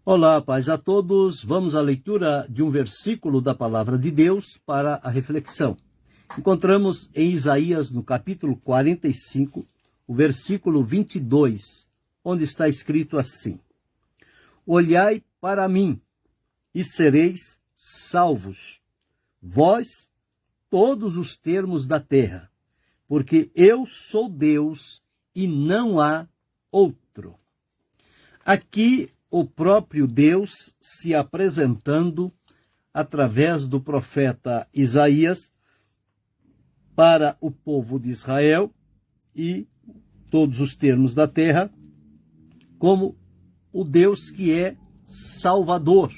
Olá, paz a todos. Vamos à leitura de um versículo da Palavra de Deus para a reflexão. Encontramos em Isaías, no capítulo 45, o versículo 22, onde está escrito assim: Olhai para mim e sereis salvos, vós, todos os termos da terra, porque eu sou Deus e não há outro. Aqui o próprio Deus se apresentando através do profeta Isaías para o povo de Israel e todos os termos da terra, como o Deus que é salvador,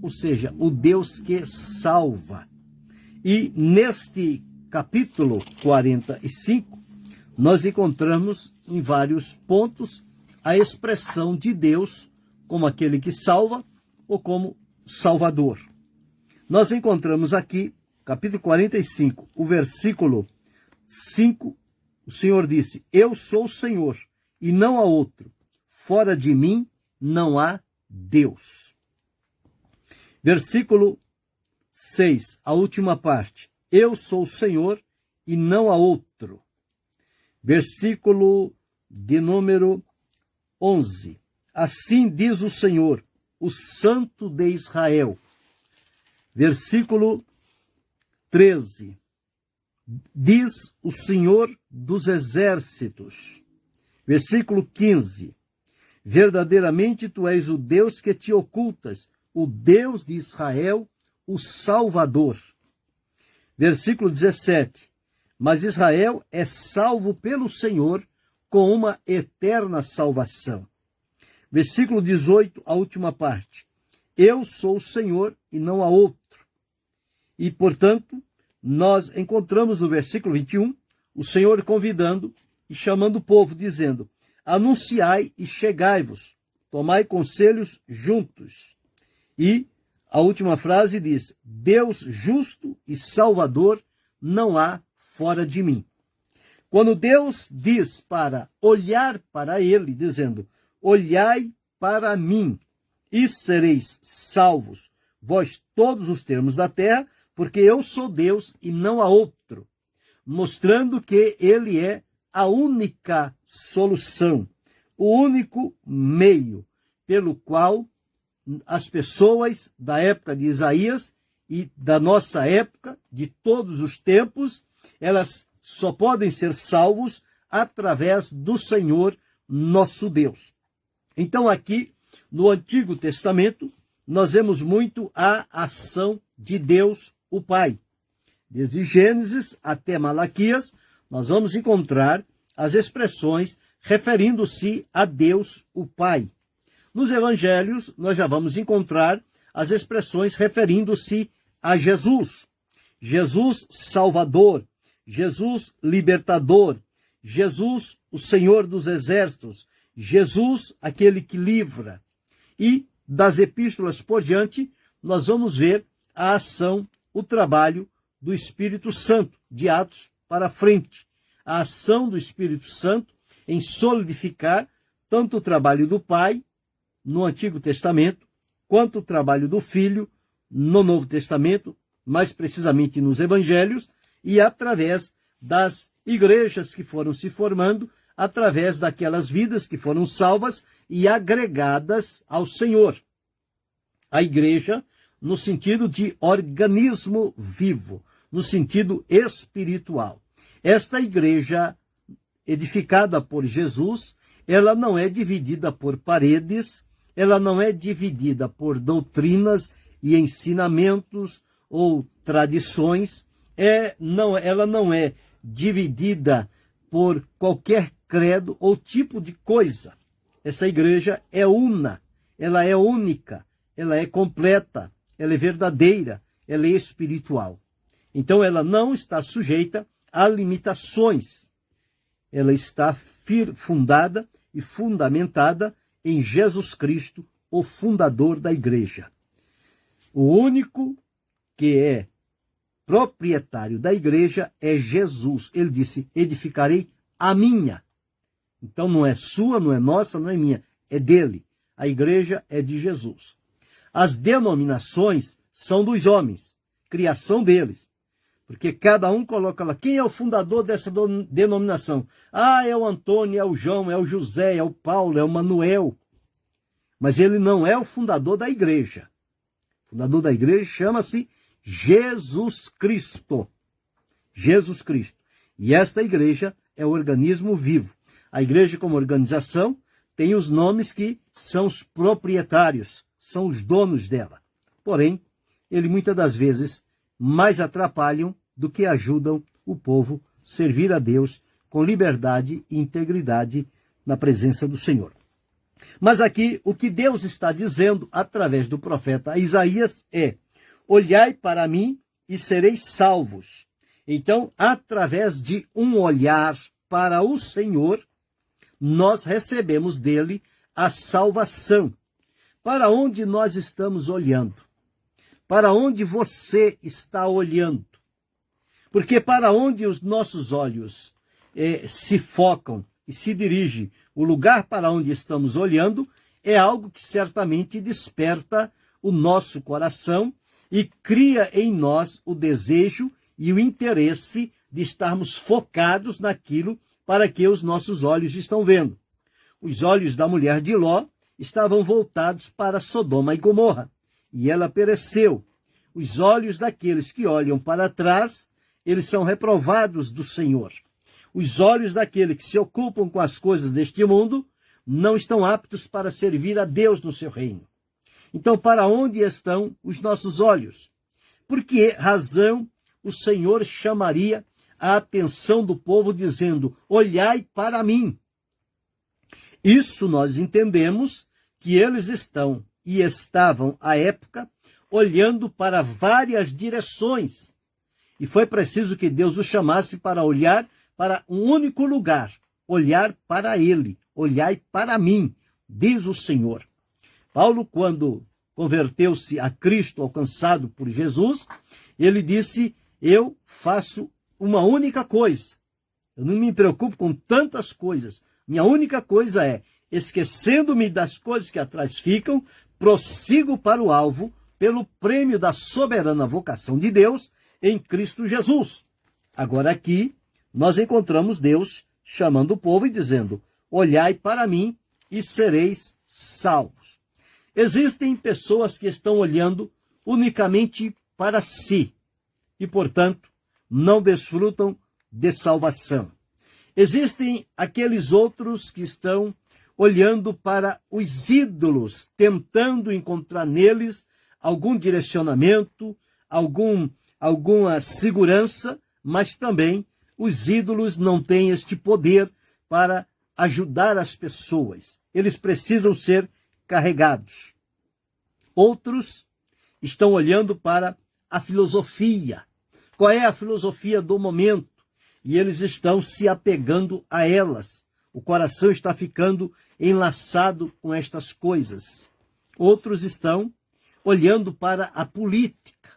ou seja, o Deus que salva. E neste capítulo 45, nós encontramos em vários pontos a expressão de Deus como aquele que salva ou como Salvador. Nós encontramos aqui, capítulo 45, o versículo 5, o Senhor disse: Eu sou o Senhor e não há outro, fora de mim não há Deus. Versículo 6, a última parte: Eu sou o Senhor e não há outro. Versículo de número 11. Assim diz o Senhor, o Santo de Israel. Versículo 13. Diz o Senhor dos Exércitos. Versículo 15. Verdadeiramente tu és o Deus que te ocultas, o Deus de Israel, o Salvador. Versículo 17. Mas Israel é salvo pelo Senhor com uma eterna salvação. Versículo 18, a última parte. Eu sou o Senhor e não há outro. E, portanto, nós encontramos no versículo 21, o Senhor convidando e chamando o povo, dizendo: Anunciai e chegai-vos, tomai conselhos juntos. E a última frase diz: Deus justo e salvador não há fora de mim. Quando Deus diz para olhar para ele, dizendo: Olhai para mim e sereis salvos, vós todos os termos da terra, porque eu sou Deus e não há outro, mostrando que ele é a única solução, o único meio pelo qual as pessoas da época de Isaías e da nossa época, de todos os tempos, elas só podem ser salvos através do Senhor nosso Deus. Então aqui, no Antigo Testamento, nós vemos muito a ação de Deus, o Pai. Desde Gênesis até Malaquias, nós vamos encontrar as expressões referindo-se a Deus, o Pai. Nos Evangelhos, nós já vamos encontrar as expressões referindo-se a Jesus. Jesus Salvador, Jesus Libertador, Jesus o Senhor dos Exércitos, Jesus aquele que livra. E das epístolas por diante, nós vamos ver a ação, o trabalho do Espírito Santo, de Atos para frente. A ação do Espírito Santo em solidificar tanto o trabalho do Pai, no Antigo Testamento, quanto o trabalho do Filho, no Novo Testamento, mais precisamente nos Evangelhos, e através das igrejas que foram se formando, através daquelas vidas que foram salvas e agregadas ao Senhor. A igreja, no sentido de organismo vivo, no sentido espiritual. Esta igreja, edificada por Jesus, ela não é dividida por paredes, ela não é dividida por doutrinas e ensinamentos ou tradições, ela não é dividida por qualquer credo ou tipo de coisa. Essa igreja é una, ela é única, ela é completa, ela é verdadeira, ela é espiritual. Então ela não está sujeita a limitações. Ela está fundada e fundamentada em Jesus Cristo, o fundador da igreja. O único que é proprietário da igreja é Jesus. Ele disse: edificarei a minha. Então não é sua, não é nossa, não é minha, é dele. A igreja é de Jesus. As denominações são dos homens, criação deles. Porque cada um coloca lá, quem é o fundador dessa denominação? Ah, é o Antônio, é o João, é o José, é o Paulo, é o Manuel. Mas ele não é o fundador da igreja. O fundador da igreja chama-se Jesus Cristo. Jesus Cristo. E esta igreja é o organismo vivo. A igreja, como organização, tem os nomes que são os proprietários, são os donos dela. Porém, ele muitas das vezes mais atrapalham do que ajudam o povo a servir a Deus com liberdade e integridade na presença do Senhor. Mas aqui o que Deus está dizendo através do profeta Isaías é: olhai para mim e sereis salvos. Então, através de um olhar para o Senhor, nós recebemos dele a salvação. Para onde nós estamos olhando? Para onde você está olhando? Porque para onde os nossos olhos se focam e se dirigem, o lugar para onde estamos olhando é algo que certamente desperta o nosso coração e cria em nós o desejo e o interesse de estarmos focados naquilo para que os nossos olhos estão vendo. Os olhos da mulher de Ló estavam voltados para Sodoma e Gomorra, e ela pereceu. Os olhos daqueles que olham para trás, eles são reprovados do Senhor. Os olhos daqueles que se ocupam com as coisas deste mundo não estão aptos para servir a Deus no seu reino. Então, para onde estão os nossos olhos? Por que razão o Senhor chamaria a atenção do povo dizendo: olhai para mim? Isso nós entendemos que eles estão e estavam à época olhando para várias direções. E foi preciso que Deus os chamasse para olhar para um único lugar, olhar para ele, olhai para mim, diz o Senhor. Paulo, quando converteu-se a Cristo, alcançado por Jesus, ele disse: eu faço uma única coisa. Eu não me preocupo com tantas coisas. Minha única coisa é, esquecendo-me das coisas que atrás ficam, prossigo para o alvo, pelo prêmio da soberana vocação de Deus em Cristo Jesus. Agora aqui, nós encontramos Deus chamando o povo e dizendo: olhai para mim e sereis salvos. Existem pessoas que estão olhando unicamente para si e, portanto, não desfrutam de salvação. Existem aqueles outros que estão olhando para os ídolos, tentando encontrar neles algum direcionamento, alguma segurança, mas também os ídolos não têm este poder para ajudar as pessoas. Eles precisam ser carregados. Outros estão olhando para a filosofia. Qual é a filosofia do momento? E eles estão se apegando a elas. O coração está ficando enlaçado com estas coisas. Outros estão olhando para a política.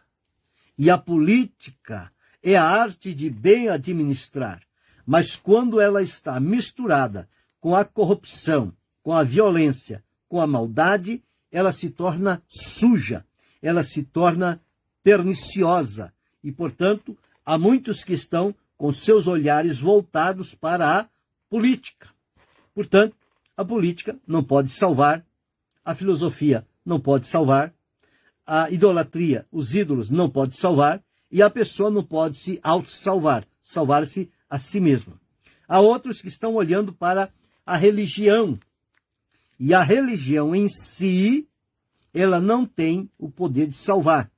E a política é a arte de bem administrar. Mas quando ela está misturada com a corrupção, com a violência, com a maldade, ela se torna suja, ela se torna perniciosa. E, portanto, há muitos que estão com seus olhares voltados para a política. Portanto, a política não pode salvar, a filosofia não pode salvar, a idolatria, os ídolos não podem salvar, e a pessoa não pode se auto-salvar, salvar-se a si mesma. Há outros que estão olhando para a religião, e a religião em si, ela não tem o poder de salvar.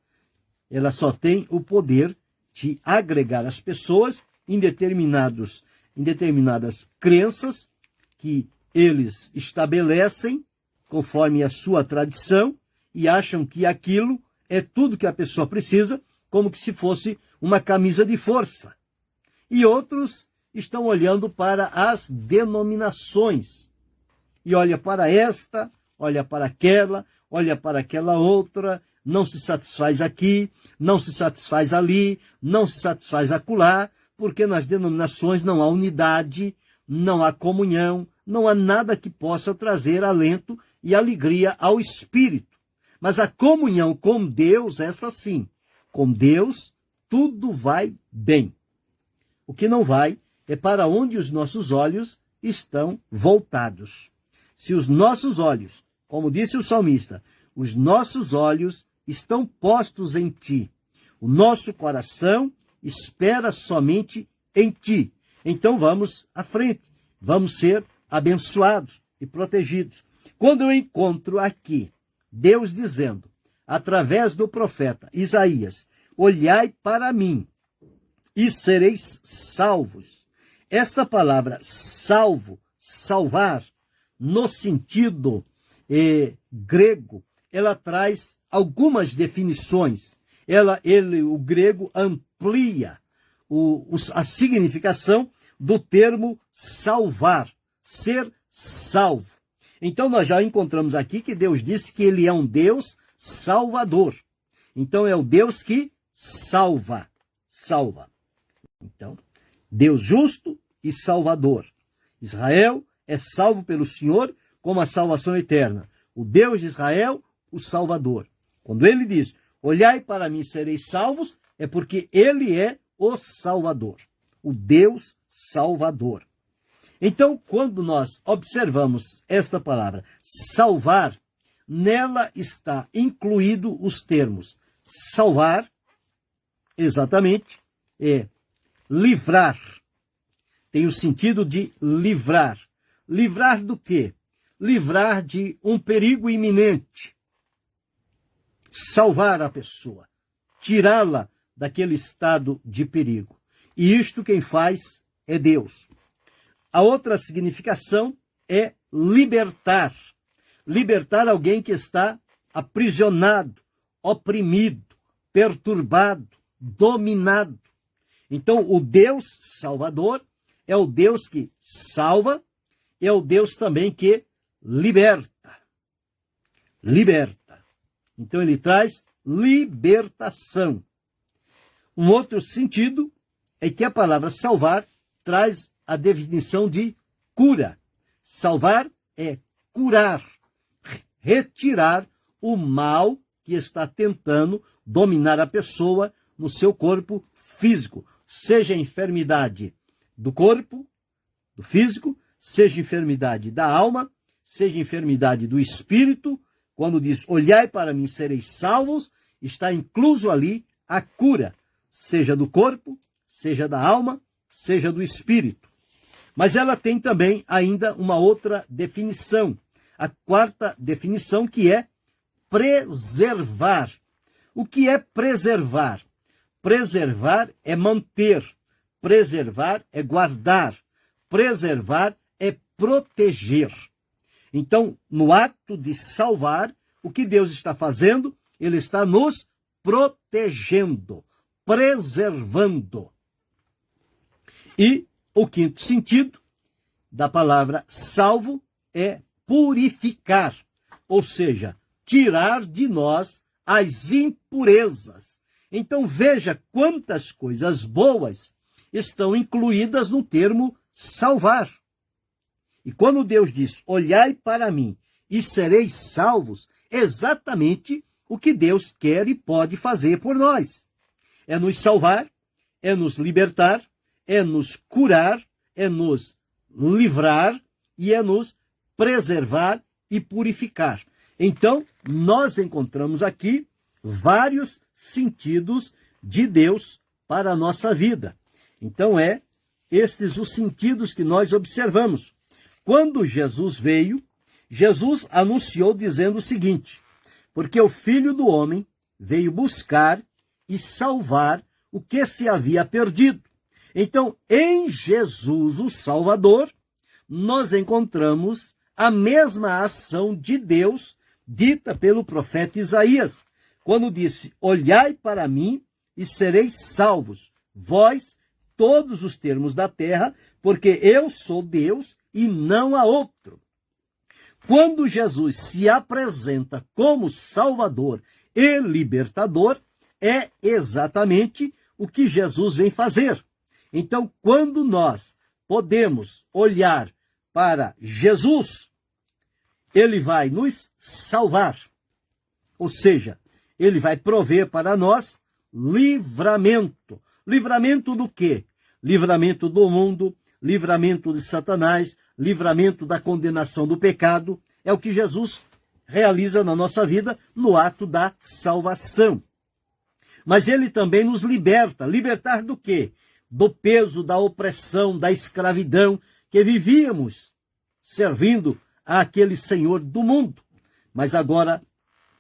Ela só tem o poder de agregar as pessoas em determinadas crenças que eles estabelecem conforme a sua tradição e acham que aquilo é tudo que a pessoa precisa, como que se fosse uma camisa de força. E outros estão olhando para as denominações. E olha para esta, olha para aquela outra, não se satisfaz aqui, não se satisfaz ali, não se satisfaz acolá, porque nas denominações não há unidade, não há comunhão, não há nada que possa trazer alento e alegria ao espírito. Mas a comunhão com Deus, esta sim. Com Deus, tudo vai bem. O que não vai é para onde os nossos olhos estão voltados. Se os nossos olhos, como disse o salmista, os nossos olhos estão postos em ti, o nosso coração espera somente em ti. Então vamos à frente, vamos ser abençoados e protegidos. Quando eu encontro aqui Deus dizendo, através do profeta Isaías, olhai para mim e sereis salvos. Esta palavra salvo, salvar, no sentido grego, ela traz algumas definições. O grego amplia a significação do termo salvar, ser salvo. Então nós já encontramos aqui que Deus disse que ele é um Deus salvador. Então é o Deus que salva. Então, Deus justo e salvador. Israel é salvo pelo Senhor como a salvação eterna. O Deus de Israel, o Salvador. Quando ele diz, olhai para mim, sereis salvos, é porque ele é o Salvador, o Deus Salvador. Então, quando nós observamos esta palavra, salvar, nela está incluído os termos salvar, exatamente, é livrar. Tem o sentido de livrar. Livrar do quê? Livrar de um perigo iminente. Salvar a pessoa. Tirá-la daquele estado de perigo. E isto quem faz é Deus. A outra significação é libertar. Libertar alguém que está aprisionado, oprimido, perturbado, dominado. Então, o Deus Salvador é o Deus que salva, é o Deus também que liberta. Liberta. Então, ele traz libertação. Um outro sentido é que a palavra salvar traz a definição de cura. Salvar é curar, retirar o mal que está tentando dominar a pessoa no seu corpo físico, seja enfermidade do corpo, do físico, seja enfermidade da alma, seja enfermidade do espírito. Quando diz, olhai para mim, sereis salvos, está incluso ali a cura, seja do corpo, seja da alma, seja do espírito. Mas ela tem também ainda uma outra definição, a quarta definição, que é preservar. O que é preservar? Preservar é manter, preservar é guardar, preservar é proteger. Então, no ato de salvar, o que Deus está fazendo? Ele está nos protegendo, preservando. E o quinto sentido da palavra salvo é purificar, ou seja, tirar de nós as impurezas. Então veja quantas coisas boas estão incluídas no termo salvar. E quando Deus diz, olhai para mim e sereis salvos, exatamente o que Deus quer e pode fazer por nós. É nos salvar, é nos libertar, é nos curar, é nos livrar e é nos preservar e purificar. Então, nós encontramos aqui vários sentidos de Deus para a nossa vida. Então, estes os sentidos que nós observamos. Quando Jesus veio, Jesus anunciou dizendo o seguinte, porque o Filho do Homem veio buscar e salvar o que se havia perdido. Então, em Jesus, o Salvador, nós encontramos a mesma ação de Deus dita pelo profeta Isaías, quando disse, olhai para mim e sereis salvos, vós, todos os termos da terra, porque eu sou Deus e não há outro. Quando Jesus se apresenta como Salvador e Libertador, é exatamente o que Jesus vem fazer. Então, quando nós podemos olhar para Jesus, ele vai nos salvar. Ou seja, ele vai prover para nós livramento. Livramento do quê? Livramento do mundo, livramento de Satanás, livramento da condenação do pecado. É o que Jesus realiza na nossa vida no ato da salvação. Mas ele também nos liberta. Libertar do quê? Do peso, da opressão, da escravidão que vivíamos servindo àquele Senhor do mundo. Mas agora,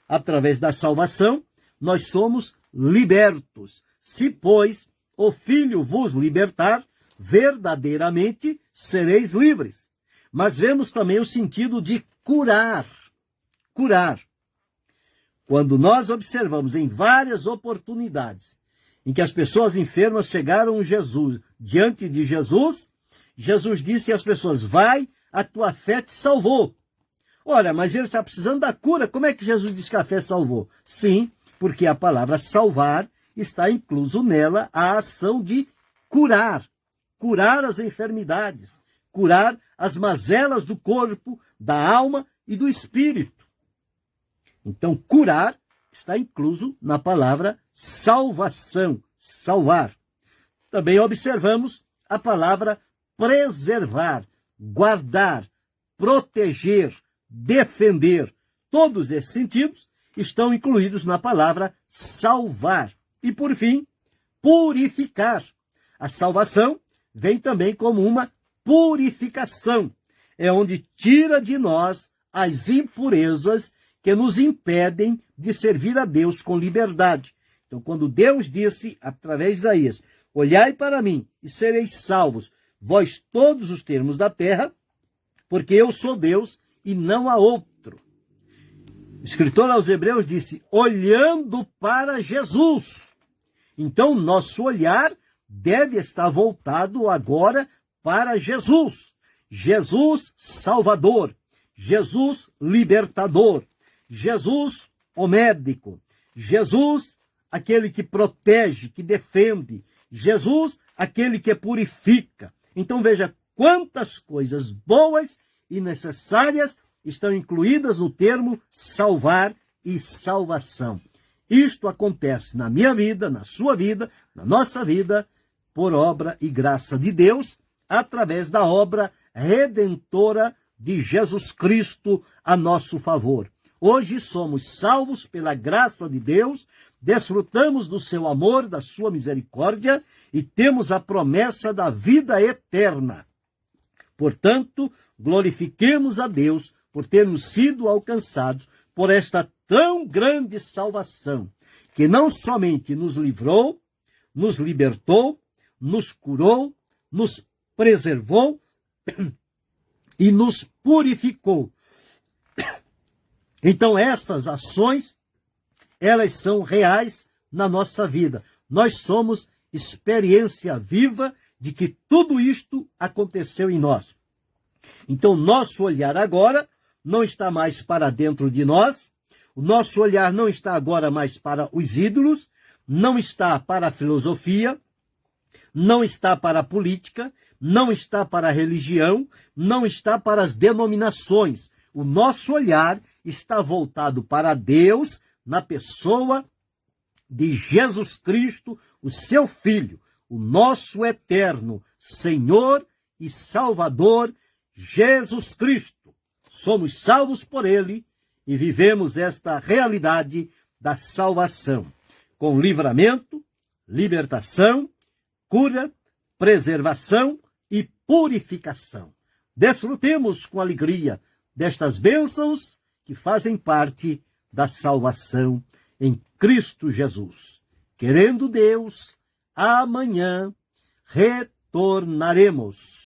através da salvação, nós somos libertos. Se, pois, o Filho vos libertar, verdadeiramente sereis livres. Mas vemos também o sentido de curar. Curar. Quando nós observamos em várias oportunidades em que as pessoas enfermas chegaram diante de Jesus, Jesus disse às pessoas, vai, a tua fé te salvou. Ora, mas ele está precisando da cura. Como é que Jesus diz que a fé salvou? Sim, porque a palavra salvar está incluso nela a ação de curar. Curar as enfermidades, curar as mazelas do corpo, da alma e do espírito. Então, curar está incluso na palavra salvação, salvar. Também observamos a palavra preservar, guardar, proteger, defender. Todos esses sentidos estão incluídos na palavra salvar. E, por fim, purificar. A salvação vem também como uma purificação. É onde tira de nós as impurezas que nos impedem de servir a Deus com liberdade. Então, quando Deus disse, através de Isaías, olhai para mim e sereis salvos, vós todos os termos da terra, porque eu sou Deus e não há outro. O escritor aos Hebreus disse, olhando para Jesus. Então, nosso olhar deve estar voltado agora para Jesus. Jesus Salvador, Jesus Libertador, Jesus o médico, Jesus aquele que protege, que defende, Jesus aquele que purifica. Então veja quantas coisas boas e necessárias estão incluídas no termo salvar e salvação. Isto acontece na minha vida, na sua vida, na nossa vida, por obra e graça de Deus, através da obra redentora de Jesus Cristo a nosso favor. Hoje somos salvos pela graça de Deus, desfrutamos do seu amor, da sua misericórdia e temos a promessa da vida eterna. Portanto, glorifiquemos a Deus por termos sido alcançados por esta tão grande salvação, que não somente nos livrou, nos libertou, nos curou, nos preservou e nos purificou. Então, estas ações, elas são reais na nossa vida. Nós somos experiência viva de que tudo isto aconteceu em nós. Então, nosso olhar agora não está mais para dentro de nós, o nosso olhar não está agora mais para os ídolos, não está para a filosofia, não está para a política, não está para a religião, não está para as denominações. O nosso olhar está voltado para Deus na pessoa de Jesus Cristo, o seu Filho, o nosso eterno Senhor e Salvador, Jesus Cristo. Somos salvos por Ele e vivemos esta realidade da salvação, com livramento, libertação, cura, preservação e purificação. Desfrutemos com alegria destas bênçãos que fazem parte da salvação em Cristo Jesus. Querendo Deus, amanhã retornaremos.